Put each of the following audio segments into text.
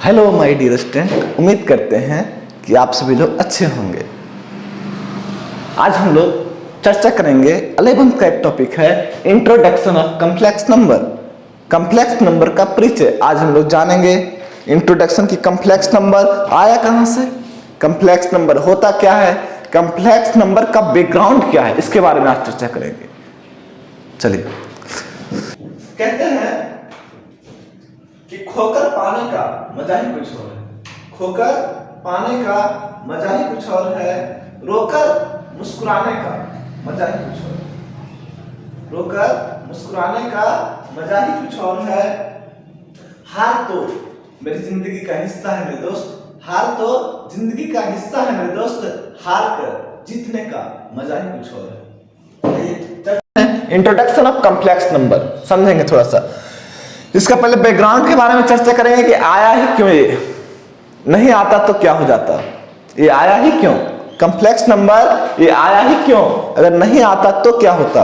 Hello my dear student, उम्मीद करते हैं कि आप सभी लोग अच्छे होंगे। आज हम लोग चर्चा करेंगे 11th का एक टॉपिक है introduction of complex number. Complex number का परिचय आज हम लोग जानेंगे। इंट्रोडक्शन की कॉम्प्लेक्स नंबर आया कहां से, कॉम्प्लेक्स नंबर होता क्या है, कॉम्प्लेक्स नंबर का बैकग्राउंड क्या है, इसके बारे में आज चर्चा करेंगे। चलिए, कहते हैं कि खोकर पाने का मजा ही कुछ और है, खोकर पाने का मजा ही कुछ और है, रोकर मुस्कुराने का मजा ही कुछ और है, रोकर मुस्कुराने का मजा ही कुछ और है। हार तो मेरी जिंदगी का हिस्सा है मेरे दोस्त, हार तो जिंदगी का हिस्सा है मेरे दोस्त, हार कर जीतने का मजा ही कुछ और है। इंट्रोडक्शन ऑफ कॉम्प्लेक्स नंबर समझेंगे थोड़ा सा। इसका पहले बैकग्राउंड के बारे में चर्चा करेंगे कि आया ही क्यों, ये नहीं आता तो क्या हो जाता, ये आया ही क्यों, कॉम्प्लेक्स नंबर ये आया ही क्यों, अगर नहीं आता तो क्या होता।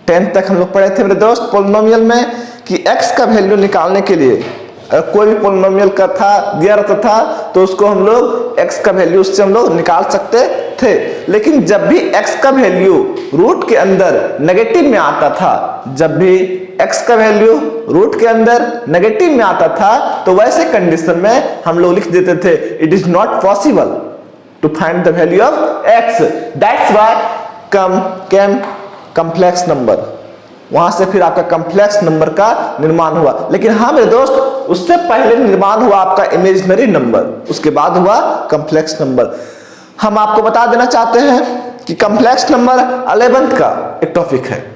10th तक हम लोग पढ़े थे मेरे दोस्त पॉलिनोमियल में कि x का वैल्यू निकालने के लिए अगर कोई भी पॉलिनोमियल का था दिया रहता था तो उसको हम लोग x का वैल्यू उससे हम लोग निकाल सकते थे। लेकिन जब भी x का वैल्यू रूट के अंदर नेगेटिव में आता था, जब भी x का वैल्यू रूट के अंदर नेगेटिव में आता था तो वैसे कंडीशन में हम लोग लिख देते थे it is not possible to find the value of x, that's why came complex number. वहां से फिर आपका कॉम्प्लेक्स नंबर का निर्माण हुआ। लेकिन हाँ मेरे दोस्त, उससे पहले निर्माण हुआ आपका इमेजिनरी नंबर, उसके बाद हुआ कॉम्प्लेक्स नंबर। हम आपको बता देना चाहते हैं कि कॉम्प्लेक्स नंबर 11th का एक टॉपिक है,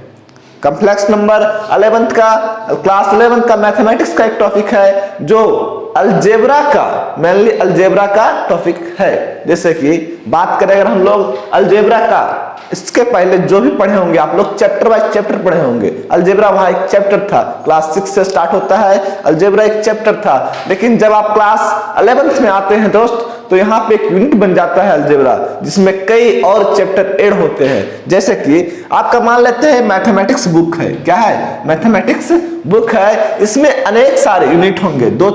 कॉम्प्लेक्स नंबर 11th का क्लास 11th का मैथमेटिक्स का एक टॉपिक है जो अलजेब्रा का, मेनली अलजेब्रा का टॉपिक है। जैसे कि बात करें अगर हम लोग अलजेब्रा का, इसके पहले जो भी पढ़े होंगे आप लोग चैप्टर बाय चैप्टर पढ़े होंगे। अलजेब्रा वहां एक चैप्टर था, क्लास 6 से स्टार्ट होता है, अलजेब्रा एक चैप्टर था। लेकिन जब आप क्लास 11th में आते हैं दोस्त तो यहाँ पे एक यूनिट बन जाता है अलजेब्रा, जिसमें कई और चैप्टर ऐड होते हैं। जैसे कि आपका मान लेते हैं मैथमेटिक्स बुक है, क्या है, मैथमेटिक्स बुक है, इसमें अनेक सारे यूनिट होंगे, 2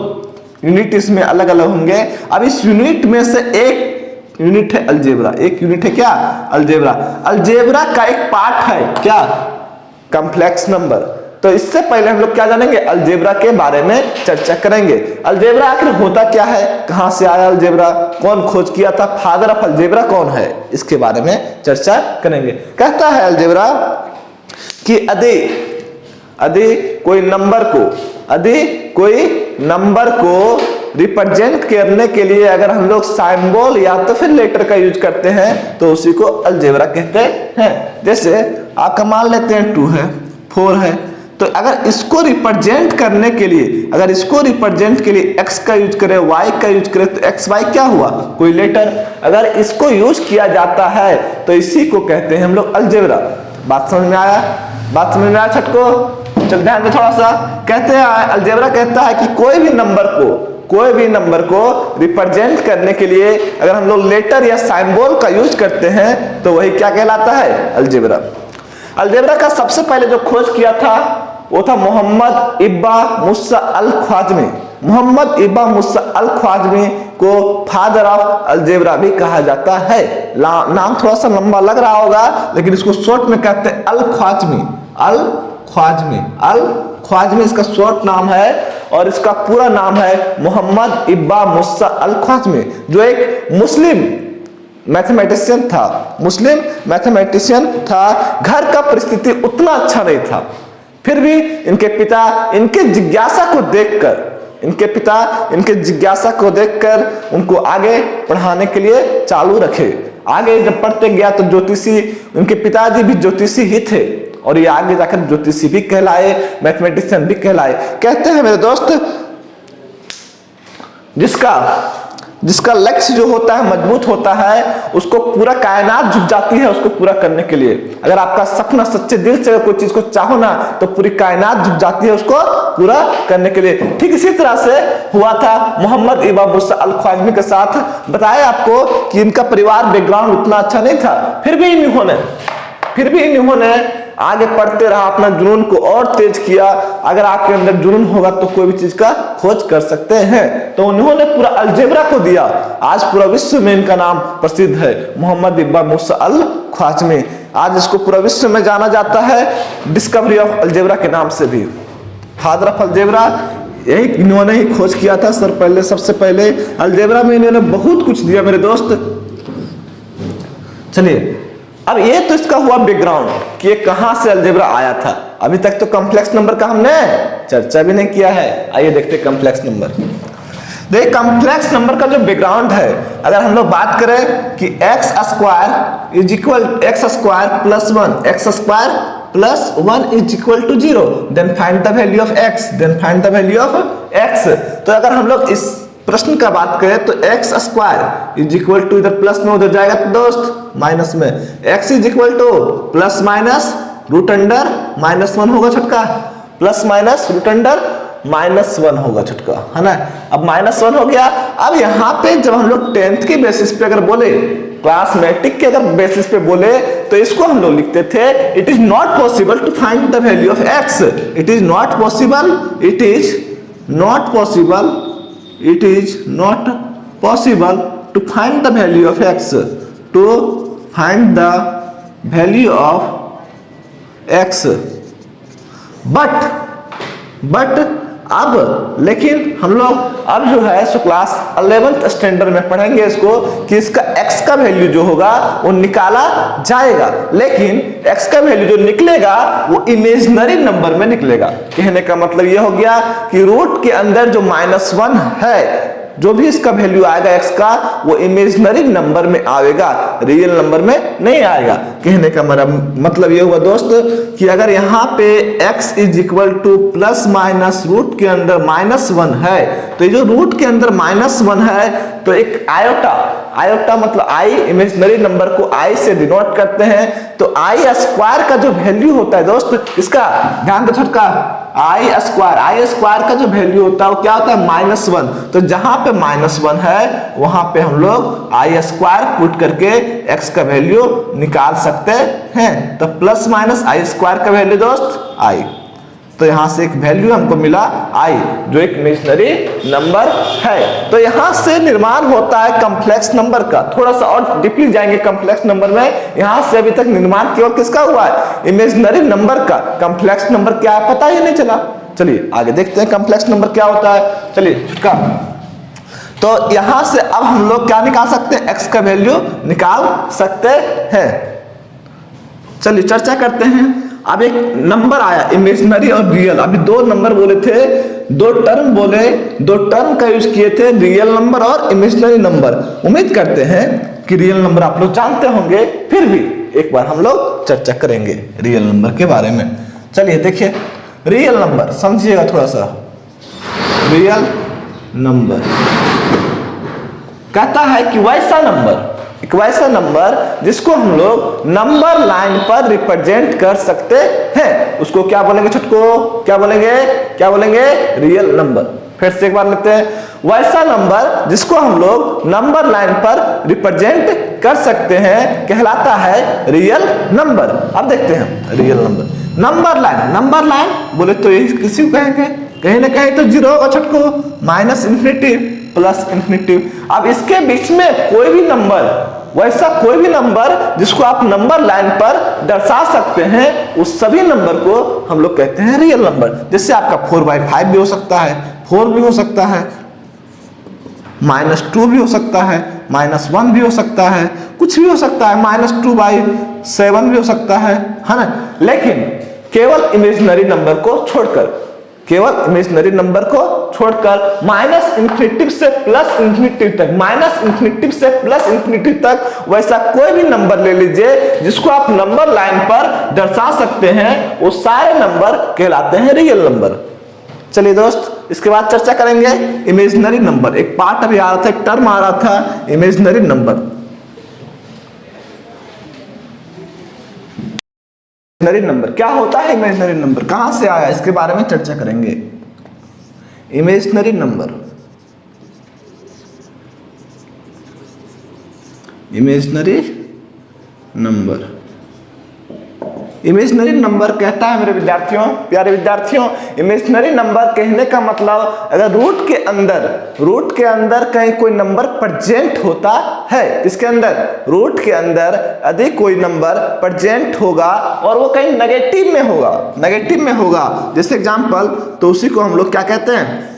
यूनिट इसमें अलग अलग होंगे। अब इस यूनिट में से एक यूनिट है अलजेब्रा, एक यूनिट है क्या, अलजेब्रा। अलजेब्रा का एक पार्ट है क्या, कॉम्प्लेक्स नंबर। तो इससे पहले हम लोग क्या जानेंगे, अलजेब्रा के बारे में चर्चा करेंगे। अलजेब्रा आखिर होता क्या है, कहां से आया अलजेब्रा, कौन खोज किया था, फादर ऑफ अलजेब्रा कौन है, इसके बारे में चर्चा करेंगे। कहता है अलजेब्रा कि यदि कोई नंबर को रिप्रेजेंट करने के लिए अगर हम लोग सिंबल या तो फिर लेटर का यूज करते हैं तो उसी को अलजेब्रा कहते हैं। जैसे आपका मान लेते हैं 2 है, 4 है, तो अगर इसको रिप्रेजेंट करने के लिए, अगर इसको रिप्रेजेंट के लिए x का यूज करें, y का यूज करें तो x y क्या हुआ, कोई लेटर। अगर इसको यूज किया जाता है तो इसी को कहते हैं हम लोग अलजेब्रा। बात समझ में आया, बात समझ में आया छटको, चल ध्यान में थोड़ा सा। कहते हैं अलजेब्रा कहता है कि कोई भी नंबर को रिप्रेजेंट करने के लिए अगर हम लोग लेटर या सिंबल का यूज करते हैं तो वही क्या कहलाता है, अलजेब्रा। अलजेब्रा का सबसे पहले जो खोज किया था वो था मोहम्मद इब्बा मुसा अल ख्वाजमी। मोहम्मद इब्बा मुसा अल ख्वाजमी को फादर ऑफ अलजेब्रा भी कहा जाता है। नाम थोड़ा सा लंबा लग रहा होगा लेकिन इसको शॉर्ट में कहते हैं अल ख्वाजमी। अल ख्वाजमी इसका शॉर्ट नाम है और इसका पूरा नाम है मोहम्मद इब्बा मुसा अल ख्वाजमी, जो एक मुस्लिम मैथमेटिशियन था। घर का परिस्थिति उतना अच्छा नहीं था, फिर भी इनके पिता इनके जिज्ञासा को देखकर उनको आगे पढ़ाने के लिए चालू रखे। आगे जब पढ़ते गया तो ज्योतिषी, उनके पिताजी भी ज्योतिषी ही थे और ये आगे जाकर ज्योतिषी भी कहलाए, मैथमेटिशियन भी कहलाए। कहते हैं मेरे दोस्त जिसका लक्ष्य जो होता है मजबूत होता है उसको पूरा कायनात झुक जाती है उसको पूरा करने के लिए। अगर आपका सपना सच्चे दिल से कोई चीज को चाहो ना तो पूरी कायनात झुक जाती है उसको पूरा करने के लिए। ठीक इसी तरह से हुआ था मोहम्मद इब्बा मुसा अल ख्वाजमी के साथ। बताया आपको कि इनका परिवार बैकग्राउंड उतना अच्छा नहीं था, फिर भी इन्होंने आगे पढ़ते रहा, अपना जुनून को और तेज किया। अगर आपके अंदर जुनून होगा तो कोई भी चीज का खोज कर सकते हैं। तो उन्होंने पूरा अलजेब्रा को दिया। आज पूरा विश्व में इनका नाम प्रसिद्ध है, मोहम्मद इब्न मूसा अल ख्वारिज़मी। आज इसको पूरा विश्व में जाना जाता है डिस्कवरी ऑफ अलजेब्रा के नाम से भी। फादर ऑफ अलजेब्रा यही इन्होंने ही खोज किया था सबसे पहले। अलजेब्रा में इन्होंने बहुत कुछ दिया मेरे दोस्त। चलिए, अब ये तो इसका हुआ बैकग्राउंड कि ये कहां से अलजेब्रा आया था। अभी तक तो कॉम्प्लेक्स नंबर का हमने चर्चा भी नहीं किया है। आइए देखते हैं कॉम्प्लेक्स नंबर। देखिए, कॉम्प्लेक्स नंबर का जो बैकग्राउंड है, अगर हम लोग बात करें कि x square is equal x square plus 1, x square plus 1 is equal to 0, then find the value of x, then find the value of x. तो अगर हम लोग इस प्रश्न का बात करें तो x square is equal to, इधर प्लस में उधर जाएगा तो दोस्त माइनस में, x is equal to plus minus root under minus 1 होगा छटका, plus minus root under minus 1 होगा छटका, है ना। अब माइनस 1 हो गया। अब यहाँ पे जब हम लोग 10th के बेसिस पे अगर बोले, क्लास मैट्रिक के अगर बेसिस पे बोले, तो इसको हम लोग लिखते थे it is not possible to find the value of x. It is not possible, it is not possible, it is not possible to find the value of x, to find the value of x, but अब लेकिन हम लोग अब जो है so class 11th standard में पढ़ेंगे इसको कि इसका x का वैल्यू जो होगा वो निकाला जाएगा, लेकिन x का वैल्यू जो निकलेगा वो इमेजिनरी नंबर में निकलेगा। कहने का मतलब ये हो गया कि रूट के अंदर जो -1 है, जो भी इसका वैल्यू आएगा x का, वो इमेजिनरी नंबर में आएगा, रियल नंबर में नहीं आएगा। कहने का मतलब ये हुआ दोस्त कि अगर यहाँ पे x is equal to plus minus root के अंदर -1 है, तो ये जो रूट के अंदर -1 है तो एक आयोटा मतलब i, इमेजिनरी नंबर को i से डिनोट करते हैं। तो i स्क्वायर का जो वैल्यू होता है दोस्त, इसका ध्यान दो छटका, i स्क्वायर का जो वैल्यू होता है वो क्या होता है -1। तो जहां पे -1 है वहां पे हम लोग i स्क्वायर पुट करके x का वैल्यू निकाल सकते हैं। तो प्लस माइनस i स्क्वायर का वैल्यू दोस्त i, तो यहां से एक वैल्यू हमको मिला i, जो एक इमेजिनरी नंबर है। तो यहां से निर्माण होता है कॉम्प्लेक्स नंबर का। थोड़ा सा और डीपली जाएंगे कॉम्प्लेक्स नंबर में। यहां से अभी तक निर्माण केवल किसका हुआ है? इमेजिनरी नंबर का। कॉम्प्लेक्स नंबर क्या है पता ही नहीं चला। चलिए आगे देखते हैं कॉम्प्लेक्स नंबर क्या होता है। चलिए छुटका, तो यहां से अब हम लोग क्या निकाल सकते हैं? x का वैल्यू निकाल सकते हैं। चलिए चर्चा करते हैं। अब एक नंबर आया इमेजिनरी और रियल। अभी दो नंबर बोले थे, दो टर्म बोले, दो टर्म का यूज किए थे, रियल नंबर और इमेजिनरी नंबर। उम्मीद करते हैं कि रियल नंबर आप लोग जानते होंगे, फिर भी एक बार हम लोग चर्चा करेंगे रियल नंबर के बारे में। चलिए देखिए, रियल नंबर समझिएगा थोड़ा सा। रियल नंबर कहता है कि वैसा नंबर, एक वैसा नंबर जिसको हम लोग नंबर लाइन पर रिप्रेजेंट कर सकते हैं, उसको क्या बोलेंगे छुटको? क्या बोलेंगे? क्या बोलेंगे? Real number. फिर से एक बार लेते हैं। वैसा नंबर जिसको हम लोग नंबर लाइन पर रिप्रेजेंट कर सकते हैं कहलाता है रियल नंबर। अब देखते हैं रियल नंबर। नंबर लाइन बोले तो यही किसी को कहेंगे, कहीं ना कहीं तो जीरो होगा छटको, माइनस इंफिनिटी प्लस इंफिनिटी। अब इसके बीच में कोई भी नंबर, वैसा कोई भी नंबर जिसको आप नंबर लाइन पर दर्शा सकते हैं, उस सभी नंबर को हम लोग कहते हैं रियल नंबर। जैसे आपका 4/5 भी हो सकता है, 4 भी हो सकता है, -2 भी हो सकता है, -1 भी हो सकता है, कुछ भी हो सकता है, -2/7 भी हो सकता है ना। लेकिन केवल इमेजिनरी नंबर को छोड़कर, केवल इमेजिनरी नंबर को छोड़कर माइनस इंफिनिटी से प्लस इंफिनिटी तक, माइनस इंफिनिटी से प्लस इंफिनिटी तक वैसा कोई भी नंबर ले लीजिए जिसको आप नंबर लाइन पर दर्शा सकते हैं, वो सारे नंबर कहलाते हैं रियल नंबर। चलिए दोस्त, इसके बाद चर्चा करेंगे इमेजिनरी नंबर। एक पार्ट अभी आ रहा था, एक टर्म आ रहा था इमेजिनरी नंबर। इमेजिनरी नंबर क्या होता है? इमेजिनरी नंबर कहां से आया, इसके बारे में चर्चा करेंगे। Imaginary number, imaginary number imaginary number कहता है मेरे विद्यार्थियों, प्यारे विद्यार्थियों, इमेजिनरी नंबर कहने का मतलब अगर रूट के अंदर कहीं कोई नंबर प्रेजेंट होता है, इसके अंदर रूट के अंदर यदि कोई नंबर प्रेजेंट होगा और वो कहीं नेगेटिव में होगा, जैसे एग्जांपल, तो उसी को हम लोग क्या कहते हैं,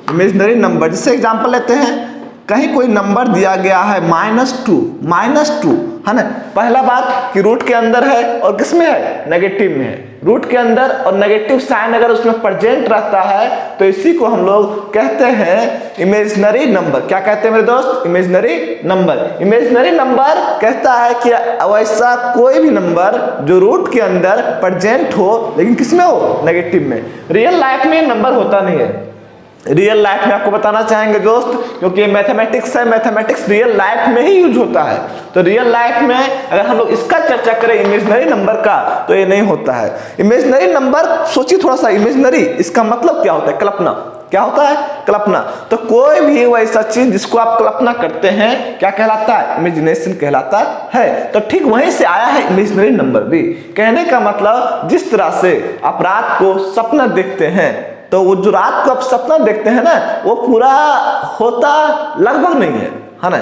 इमेजिनरी नंबर। जैसे एग्जांपल लेते हैं, कहीं कोई नंबर दिया गया है -2 है ना। पहला बात कि रूट के अंदर है और किस में है, नेगेटिव में है। रूट के अंदर और नेगेटिव साइन अगर उसमें प्रेजेंट रहता है तो इसी को हम लोग कहते हैं इमेजिनरी नंबर। क्या कहते हैं मेरे दोस्त, इमेजिनरी नंबर। इमेजिनरी नंबर कहता है कि वैसा कोई भी नंबर जो रूट के अंदर प्रेजेंट हो लेकिन किस में हो, नेगेटिव में। रियल लाइफ में नंबर होता नहीं है, रियल लाइफ में आपको बताना चाहेंगे दोस्त, क्योंकि मैथमेटिक्स है, मैथमेटिक्स रियल लाइफ में ही यूज होता है। तो रियल लाइफ में अगर हम लोग इसका चर्चा करें इमेजिनरी नंबर का, तो ये नहीं होता है। इमेजिनरी नंबर सोचिए थोड़ा सा, इमेजिनरी इसका मतलब क्या होता है, कल्पना। क्या होता है, कल्पना। तो कोई भी वैसा चीज जिसको आप कल्पना करते हैं क्या कहलाता है, इमेजिनेशन कहलाता है। तो ठीक वहीं से आया है इमेजिनरी नंबर भी। कहने का मतलब जिस तरह से आप रात को सपना देखते हैं, तो वो जो रात को आप सपना देखते हैं ना, वो पूरा होता लगभग नहीं है ना,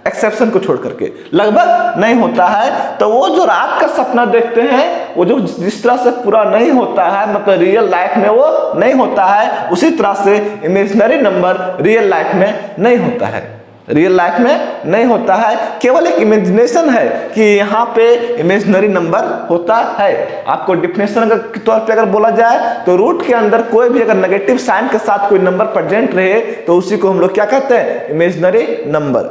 एक्सेप्शन को छोड़ करके लगभग नहीं होता है। तो वो जो रात का सपना देखते हैं वो जो जिस तरह से पूरा नहीं होता है, मतलब रियल लाइफ में वो नहीं होता है, उसी तरह से इमेजिनरी नंबर रियल लाइफ में नहीं होता है, रियल लाइफ में नहीं होता है। केवल एक इमेजिनेशन है कि यहाँ पे इमेजिनरी नंबर होता है। आपको डिफिनेशन के तौर पे अगर बोला जाए तो रूट के अंदर कोई भी अगर नेगेटिव साइन के साथ कोई नंबर प्रेजेंट रहे तो उसी को हम लोग क्या कहते हैं, इमेजिनरी नंबर।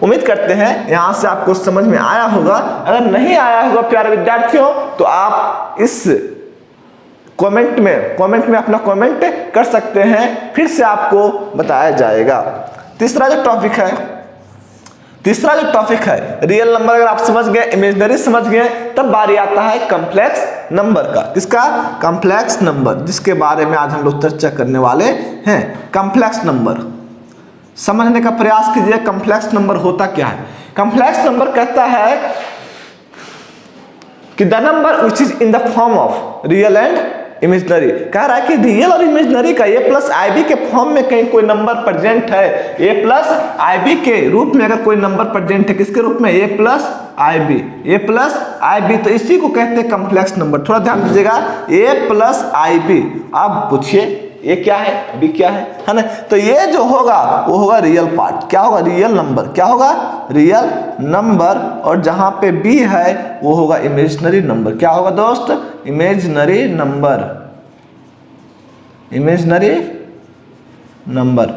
उम्मीद करते हैं यहां से आपको समझ में आया होगा। अगर नहीं आया होगा प्यारे विद्यार्थियों, तो आप इस कमेंट में अपना कमेंट कर सकते हैं, फिर से आपको बताया जाएगा। तीसरा जो टॉपिक है रियल नंबर अगर आप समझ गए, इमेजिनरी समझ गए, तब बारी आता है कॉम्प्लेक्स नंबर का। किसका, कॉम्प्लेक्स नंबर, जिसके बारे में आज हम लोग चर्चा करने वाले हैं। कॉम्प्लेक्स नंबर समझने का प्रयास कीजिए। कॉम्प्लेक्स नंबर होता क्या है। कॉम्प्लेक्स नंबर कहता है कि the number which is in the form of real and imaginary. कह रहा है कि रियल और इमेजिनरी का a प्लस IB के फॉर्म में कहीं कोई नंबर प्रेजेंट है, a प्लस IB के रूप में अगर कोई नंबर प्रेजेंट है, किसके रूप में, a प्लस IB, तो इसी को कहते हैं कॉम्प्लेक्स नंबर। थोड़ा ध्यान दीजिएगा, a प्लस IB। आप पूछिए ये क्या है, b क्या है ना। तो ये जो होगा वो होगा रियल पार्ट। क्या होगा, रियल नंबर। क्या होगा, रियल नंबर। और जहां पे b है वो होगा इमेजिनरी नंबर। क्या होगा दोस्त, इमेजिनरी नंबर।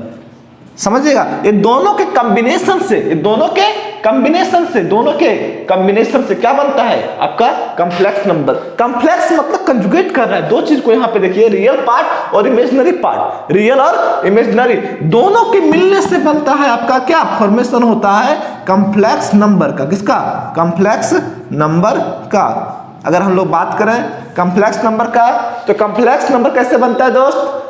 समझिएगा, ये दोनों के कॉम्बिनेशन से क्या बनता है आपका कॉम्प्लेक्स नंबर। कॉम्प्लेक्स मतलब कंजुगेट कर रहा है दो चीज को। यहाँ पे देखिए, रियल पार्ट और इमेजिनरी पार्ट, रियल और इमेजिनरी दोनों के मिलने से बनता है आपका क्या फॉर्मेशन होता है, कॉम्प्लेक्स नंबर का। किसका, कॉम्प्लेक्स नंबर का। अगर हम लोग बात करें कॉम्प्लेक्स नंबर का, तो कॉम्प्लेक्स नंबर कैसे बनता है दोस्त,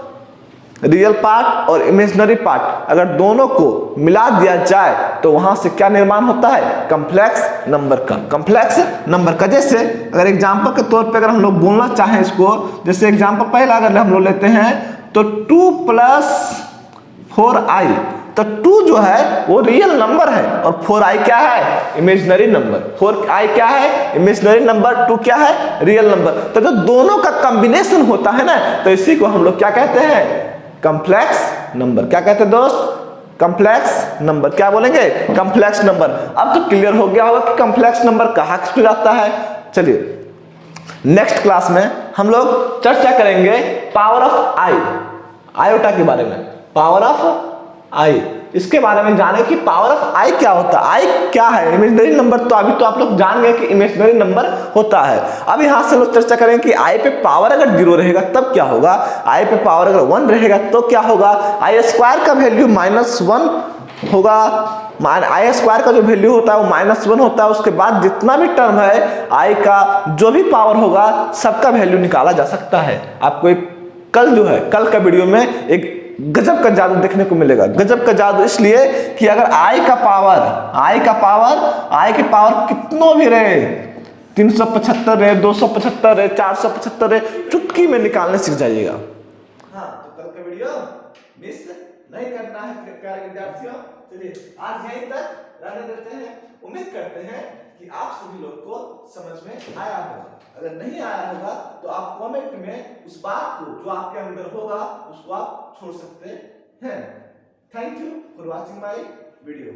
रियल पार्ट और इमेजिनरी पार्ट अगर दोनों को मिला दिया जाए तो वहां से क्या निर्माण होता है, कॉम्प्लेक्स नंबर का। कॉम्प्लेक्स नंबर का जैसे अगर एग्जांपल के तौर पे अगर हम लोग बोलना चाहें इसको, जैसे एग्जांपल पहला अगर हम लोग लेते हैं तो 2 + 4i, तो 2 जो है वो रियल नंबर है और 4i क्या है, इमेजिनरी नंबर। 4i क्या है, इमेजिनरी नंबर, 2 क्या है, रियल नंबर। तो जो दोनों का कॉम्बिनेशन होता है ना, तो इसी को हम लोग क्या कहते हैं, कॉम्प्लेक्स नंबर। क्या कहते हैं दोस्त, कॉम्प्लेक्स नंबर। क्या बोलेंगे, कॉम्प्लेक्स नंबर। अब तो क्लियर हो गया होगा कि कॉम्प्लेक्स नंबर कहाँ किस पे आता है। चलिए नेक्स्ट क्लास में हम लोग चर्चा करेंगे पावर ऑफ आई, आयोटा के बारे में। पावर ऑफ आई, इसके बारे में जाने कि पावर ऑफ आई क्या होता है, आई क्या है, इमेजिनरी नंबर। तो अभी तो आप लोग जान गए कि इमेजिनरी नंबर होता है। अब यहां से लोग चर्चा करेंगे कि आई पे पावर अगर 0 रहेगा तब क्या होगा, आई पे पावर अगर 1 रहेगा तो क्या होगा, आई स्क्वायर का वैल्यू -1 होगा। आई स्क्वायर का जो वैल्यू होता है वो -1 होता है। उसके बाद जितना भी टर्म है आई का जो भी पावर होगा सबका वैल्यू निकाला जा सकता है। आपको एक कल का वीडियो में एक गजब का जादू देखने को मिलेगा। गजब का जादू इसलिए कि अगर आई की पावर कितनों भी रहे, 375 है, 275 है, 475 है, चुटकी में निकालने सीख जाइएगा। हाँ, तो कल का वीडियो मिस नहीं करना है प्यारे विद्यार्थियों। चलिए आज यहीं तक रहने देते हैं। उम्मीद करते हैं कि आप सभी लोग को समझ में आया होगा। अगर नहीं आया होगा तो आप कमेंट में उस बात को जो आपके अंदर होगा उसको आप छोड़ सकते हैं। Thank you for watching my video.